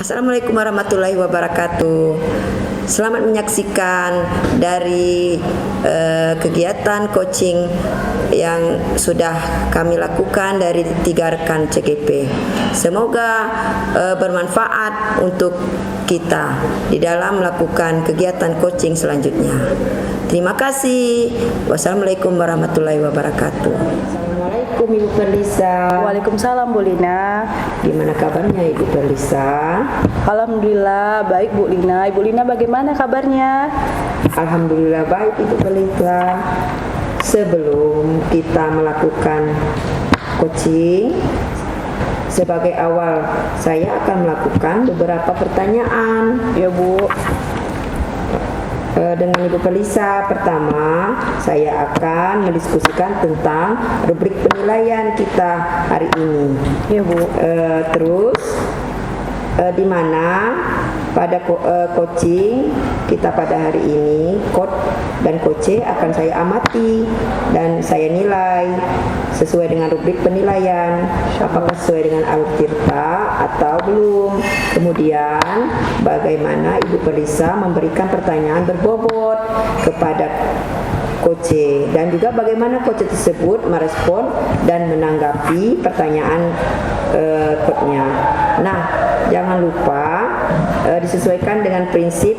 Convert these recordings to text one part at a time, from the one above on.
Assalamualaikum warahmatullahi wabarakatuh. Selamat menyaksikan dari kegiatan coaching yang sudah kami lakukan dari 3 rekan CGP. Semoga bermanfaat untuk kita di dalam melakukan kegiatan coaching selanjutnya. Terima kasih. Wassalamualaikum warahmatullahi wabarakatuh. Assalamualaikum Ibu Perlisa. Waalaikumsalam Bu Lina. Gimana kabarnya Ibu Perlisa? Alhamdulillah baik Bu Lina. Ibu Lina bagaimana kabarnya? Alhamdulillah baik Ibu Perlisa. Sebelum kita melakukan coaching, sebagai awal saya akan melakukan beberapa pertanyaan. Ya Bu. Dengan Ibu Perlisa, pertama saya akan mendiskusikan tentang rubrik penilaian kita hari ini. Ya Bu. Terus di mana pada coaching kita pada hari ini, coach dan coach akan saya amati dan saya nilai sesuai dengan rubrik penilaian, apakah sesuai dengan Alur Tirta atau belum. Kemudian bagaimana Ibu Perlisa memberikan pertanyaan berbobot kepada coach dan juga bagaimana coach tersebut merespon dan menanggapi pertanyaan coachnya. Nah, jangan lupa disesuaikan dengan prinsip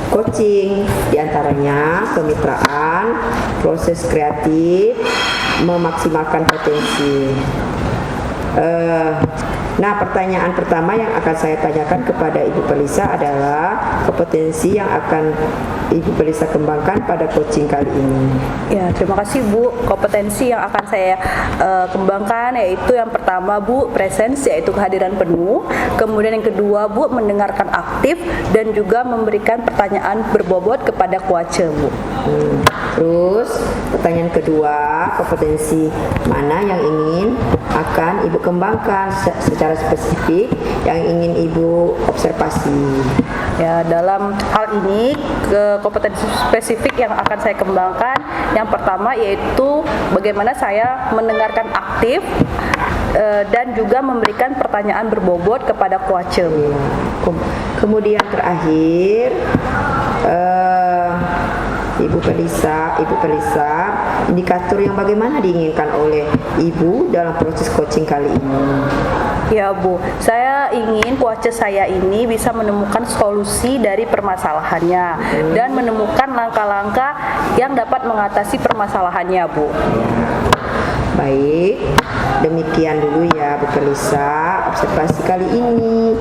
coaching, diantaranya kemitraan, proses kreatif, memaksimalkan potensi. Nah, pertanyaan pertama yang akan saya tanyakan kepada Ibu Perlisa adalah kompetensi yang akan Ibu Perlisa kembangkan pada coaching kali ini. Ya, terima kasih Bu. Kompetensi yang akan saya kembangkan yaitu yang pertama Bu, presence, yaitu kehadiran penuh. Kemudian yang kedua Bu, mendengarkan aktif dan juga memberikan pertanyaan berbobot kepada coach Bu. Terus pertanyaan kedua, kompetensi mana yang ingin akan Ibu kembangkan secara spesifik yang ingin Ibu observasi? Ya, dalam hal ini kompetensi spesifik yang akan saya kembangkan yang pertama yaitu bagaimana saya mendengarkan aktif dan juga memberikan pertanyaan berbobot kepada coach. Kemudian terakhir Ibu Perlisa, indikator yang bagaimana diinginkan oleh Ibu dalam proses coaching kali ini? Ya Bu, saya ingin coach saya ini bisa menemukan solusi dari permasalahannya dan menemukan langkah-langkah yang dapat mengatasi permasalahannya Bu. Baik, demikian dulu ya Bu Perlisa observasi kali ini.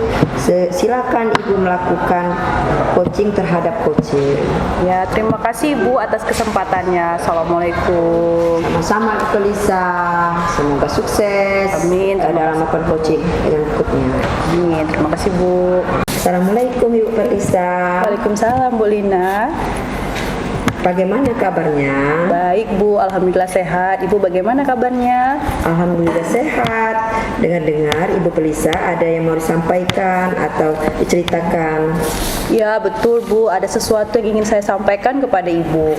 Silakan Ibu melakukan coaching terhadap coach. Ya, terima kasih Bu atas kesempatannya. Assalamualaikum. Sama-sama Bu Perlisa. Semoga sukses. Amin. Dalam melakukan coaching yang berikutnya. Amin. Terima kasih Bu. Assalamualaikum Ibu Perlisa. Waalaikumsalam Bu Lina. Bagaimana kabarnya? Baik Bu, alhamdulillah sehat. Ibu bagaimana kabarnya? Alhamdulillah sehat. Dengar-dengar Ibu Perlisa ada yang mau disampaikan atau diceritakan? Ya betul Bu, ada sesuatu yang ingin saya sampaikan kepada Ibu.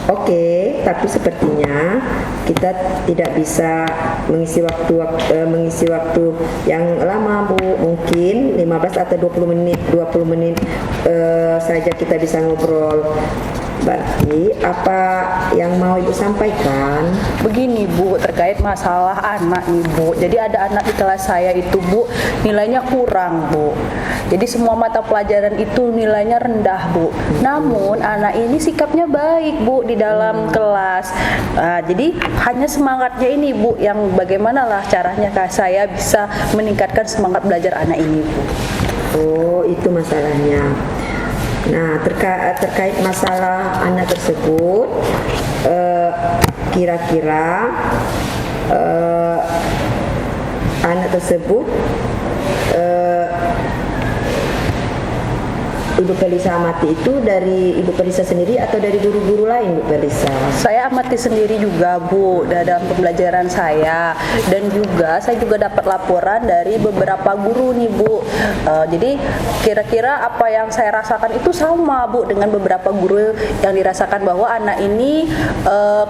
Oke, tapi sepertinya kita tidak bisa mengisi waktu yang lama Bu. Mungkin 15 atau 20 menit saja kita bisa ngobrol. Berarti apa yang mau Ibu sampaikan? Begini Bu, terkait masalah anak nih Bu. Jadi ada anak di kelas saya itu Bu, nilainya kurang Bu. Jadi semua mata pelajaran itu nilainya rendah Bu. Namun anak ini sikapnya baik Bu di dalam kelas. Jadi hanya semangatnya ini Bu, yang bagaimana lah caranya saya bisa meningkatkan semangat belajar anak ini Bu. Oh, itu masalahnya. Nah, terkait masalah anak tersebut, kira-kira anak tersebut Ibu Pelisa amati itu dari Ibu Pelisa sendiri atau dari guru-guru lain, Bu Pelisa? Saya amati sendiri juga, Bu, dalam pembelajaran saya, dan juga saya juga dapat laporan dari beberapa guru nih, Bu. Jadi kira-kira apa yang saya rasakan itu sama, Bu, dengan beberapa guru yang dirasakan bahwa anak ini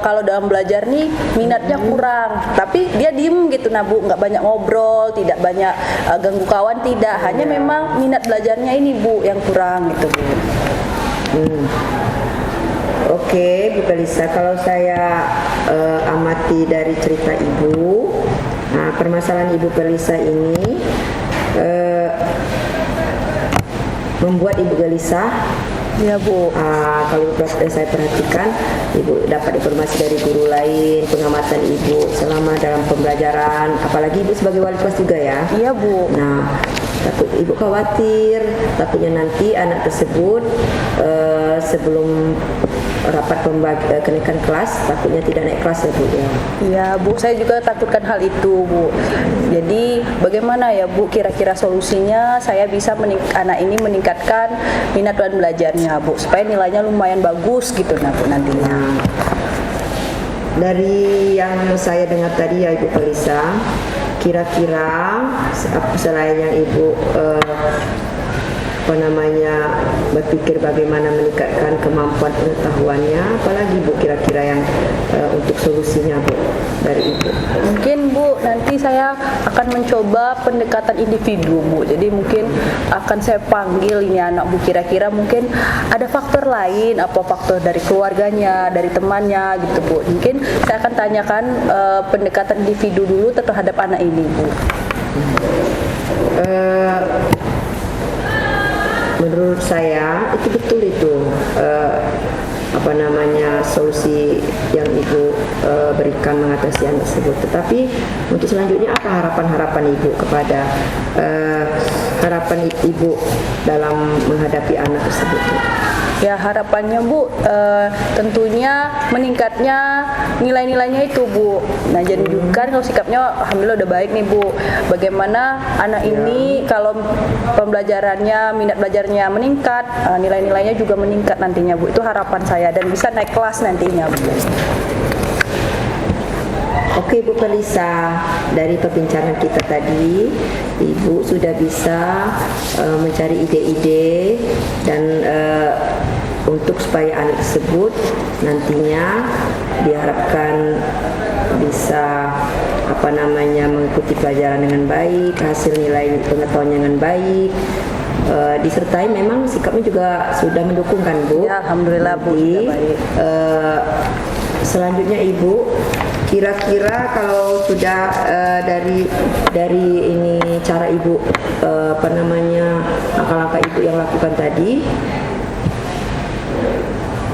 kalau dalam belajar nih minatnya kurang, tapi dia diem gitu, nah Bu, nggak banyak ngobrol, tidak banyak ganggu kawan, tidak, hanya memang minat belajarnya ini, Bu, yang kurang gitu, Bu. Oke, Bu Pelisa, kalau saya amati dari cerita Ibu, nah permasalahan Ibu Pelisa ini membuat Ibu gelisah. Ya, Bu. Kalau saya perhatikan, Ibu dapat informasi dari guru lain, pengamatan Ibu selama dalam pembelajaran, apalagi Ibu sebagai wali kelas juga ya. Iya, Bu. Nah, takut Ibu khawatir, takutnya nanti anak tersebut sebelum rapat kenaikan kelas, takutnya tidak naik kelas ya, Bu ya. Iya, Bu, saya juga takutkan hal itu, Bu. Jadi bagaimana ya, Bu, kira-kira solusinya saya bisa anak ini meningkatkan minat dan belajarnya, Bu, supaya nilainya lumayan bagus gitu, nah, Bu, nantinya. Dari yang saya dengar tadi ya, Ibu Pelisa, kira-kira selain yang Ibu berpikir bagaimana meningkatkan kemampuan pengetahuannya, apalagi Bu kira-kira yang untuk solusinya, Bu, dari Ibu? Mungkin, Bu, nanti saya akan mencoba pendekatan individu, Bu. Jadi mungkin akan saya panggil ini anak, Bu, kira-kira mungkin ada faktor lain, apa faktor dari keluarganya, dari temannya gitu, Bu. Mungkin saya akan tanyakan pendekatan individu dulu terhadap anak ini, Bu. Menurut saya itu betul itu solusi yang Ibu berikan mengatasi anak tersebut. Tetapi untuk selanjutnya apa harapan Ibu kepada harapan Ibu dalam menghadapi anak tersebut? Ya, harapannya, Bu, tentunya meningkatnya nilai-nilainya itu, Bu. Nah, jadi kan kalau sikapnya alhamdulillah udah baik nih, Bu. Bagaimana anak ini kalau pembelajarannya, minat belajarnya meningkat, nilai-nilainya juga meningkat nantinya, Bu. Itu harapan saya, dan bisa naik kelas nantinya, Bu. Oke, Bu Pelisa, dari perbincangan kita tadi, Ibu sudah bisa mencari ide-ide dan untuk supaya anak tersebut nantinya diharapkan bisa mengikuti pelajaran dengan baik, hasil nilai pengetahuannya dengan baik. Disertai memang sikapnya juga sudah mendukung kan, Bu? Ya, alhamdulillah, Bu, sudah baik. Selanjutnya Ibu, kira-kira kalau sudah dari ini cara Ibu langkah-langkah Ibu yang lakukan tadi,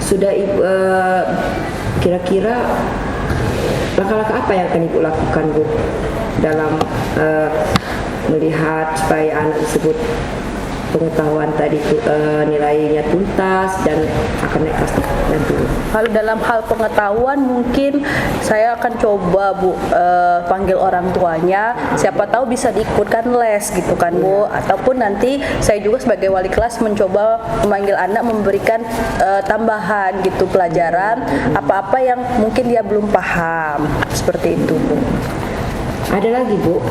sudah Ibu kira-kira langkah-langkah apa yang akan Ibu lakukan, Bu, dalam melihat supaya anak tersebut pengetahuan tadi nilainya tuntas dan akan naik kelas nanti? Kalau dalam hal pengetahuan mungkin saya akan coba, Bu, panggil orang tuanya, siapa tahu bisa diikutkan les gitu kan, Bu, ataupun nanti saya juga sebagai wali kelas mencoba memanggil anak, memberikan tambahan gitu pelajaran apa-apa yang mungkin dia belum paham, seperti itu, Bu. Ada lagi, Bu,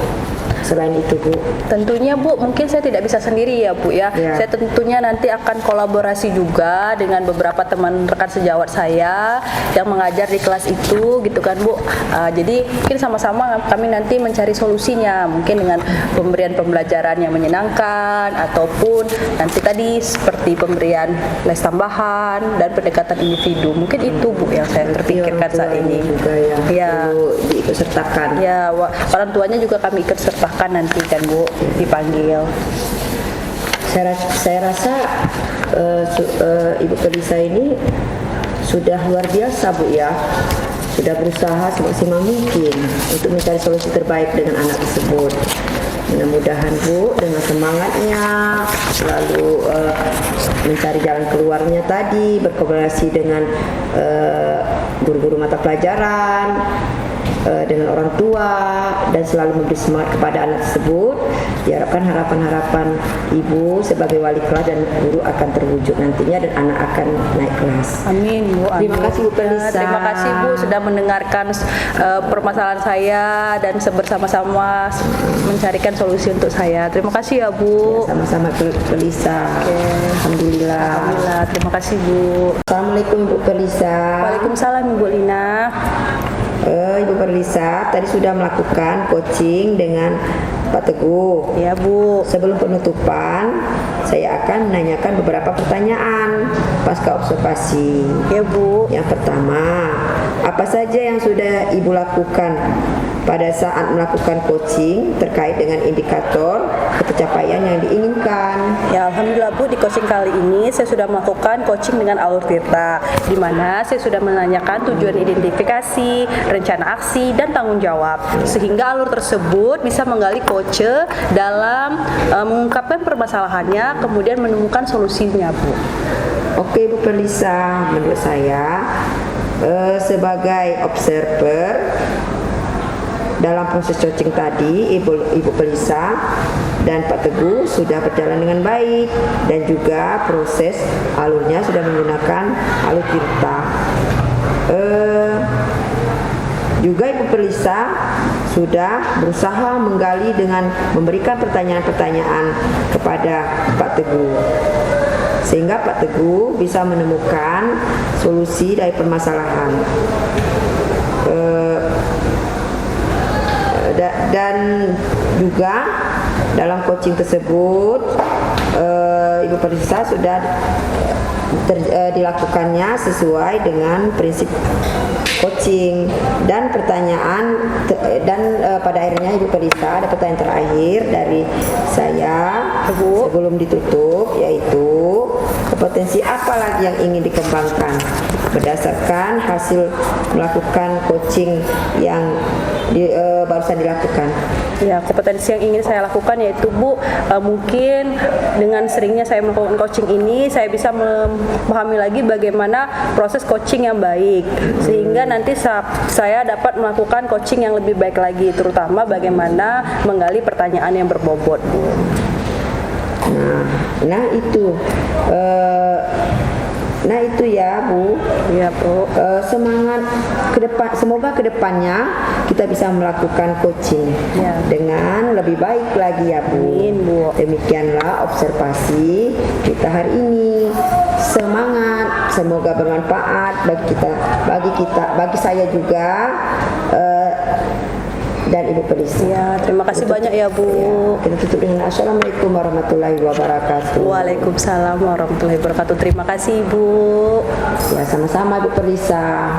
selain itu, Bu? Tentunya, Bu, mungkin saya tidak bisa sendiri ya, Bu ya. Saya tentunya nanti akan kolaborasi juga dengan beberapa teman rekan sejawat saya yang mengajar di kelas itu gitu kan, Bu. Jadi mungkin sama-sama kami nanti mencari solusinya, mungkin dengan pemberian pembelajaran yang menyenangkan ataupun nanti tadi seperti pemberian les tambahan dan pendekatan individu. Mungkin itu, Bu, yang saya terpikirkan saat ini. Juga ya. Diikut sertakan. Ya, orang tuanya juga kami ikut sertakan nanti kan, Bu, dipanggil. Saya rasa Ibu Pelisa ini sudah luar biasa, Bu ya. Sudah berusaha semaksimal mungkin untuk mencari solusi terbaik dengan anak tersebut. Mudah-mudahan, Bu, dengan semangatnya selalu mencari jalan keluarnya tadi, berkolaborasi dengan guru-guru mata pelajaran, dengan orang tua dan selalu memberi semangat kepada anak tersebut. Diharapkan harapan-harapan ibu sebagai wali kelas dan guru akan terwujud nantinya dan anak akan naik kelas. Amin Bu. Amin. Terima kasih Bu Pelisa. Terima kasih Bu sudah mendengarkan permasalahan saya dan bersama-sama mencarikan solusi untuk saya. Terima kasih ya Bu. Ya, sama-sama Bu Pelisa. Alhamdulillah. Alhamdulillah. Terima kasih Bu. Assalamualaikum Bu Pelisa. Waalaikumsalam Ibu Lina. Ibu Perlisa tadi sudah melakukan coaching dengan Pak Teguh. Ya Bu. Sebelum penutupan, saya akan menanyakan beberapa pertanyaan pasca observasi. Ya Bu. Yang pertama, apa saja yang sudah Ibu lakukan pada saat melakukan coaching terkait dengan indikator pencapaian yang diinginkan? Ya Alhamdulillah Bu, di coaching kali ini saya sudah melakukan coaching dengan Alur Tirta, di mana saya sudah menanyakan tujuan identifikasi, rencana aksi, dan tanggung jawab, sehingga alur tersebut bisa menggali coach dalam mengungkapkan permasalahannya, kemudian menemukan solusinya Bu. Oke Bu Perlisa, menurut saya sebagai observer dalam proses coaching tadi, Ibu Pelisa dan Pak Teguh sudah berjalan dengan baik dan juga proses alurnya sudah menggunakan alur Tirta. Juga Ibu Pelisa sudah berusaha menggali dengan memberikan pertanyaan-pertanyaan kepada Pak Teguh, sehingga Pak Teguh bisa menemukan solusi dari permasalahan. Dan juga dalam coaching tersebut Ibu Perlisa sudah dilakukannya sesuai dengan prinsip coaching dan pertanyaan pada akhirnya Ibu Perlisa ada pertanyaan terakhir dari saya sebelum ditutup, yaitu kompetensi apa lagi yang ingin dikembangkan berdasarkan hasil melakukan coaching yang barusan dilakukan? Ya, kompetensi yang ingin saya lakukan yaitu Bu, mungkin dengan seringnya saya melakukan coaching ini, saya bisa memahami lagi bagaimana proses coaching yang baik, sehingga nanti saya dapat melakukan coaching yang lebih baik lagi, terutama bagaimana menggali pertanyaan yang berbobot Bu. Nah itu ya Bu. Ya Bu. Semangat ke depan, semoga kedepannya kita bisa melakukan coaching dengan lebih baik lagi ya Bu. Amin Bu. Demikianlah observasi kita hari ini. Semangat, semoga bermanfaat bagi saya juga dan Ibu Pelisa. Ya, terima kasih banyak ya Bu. Kita tutup dengan Assalamualaikum warahmatullahi wabarakatuh. Waalaikumsalam warahmatullahi wabarakatuh. Terima kasih Ibu. Ya, sama-sama Ibu Pelisa.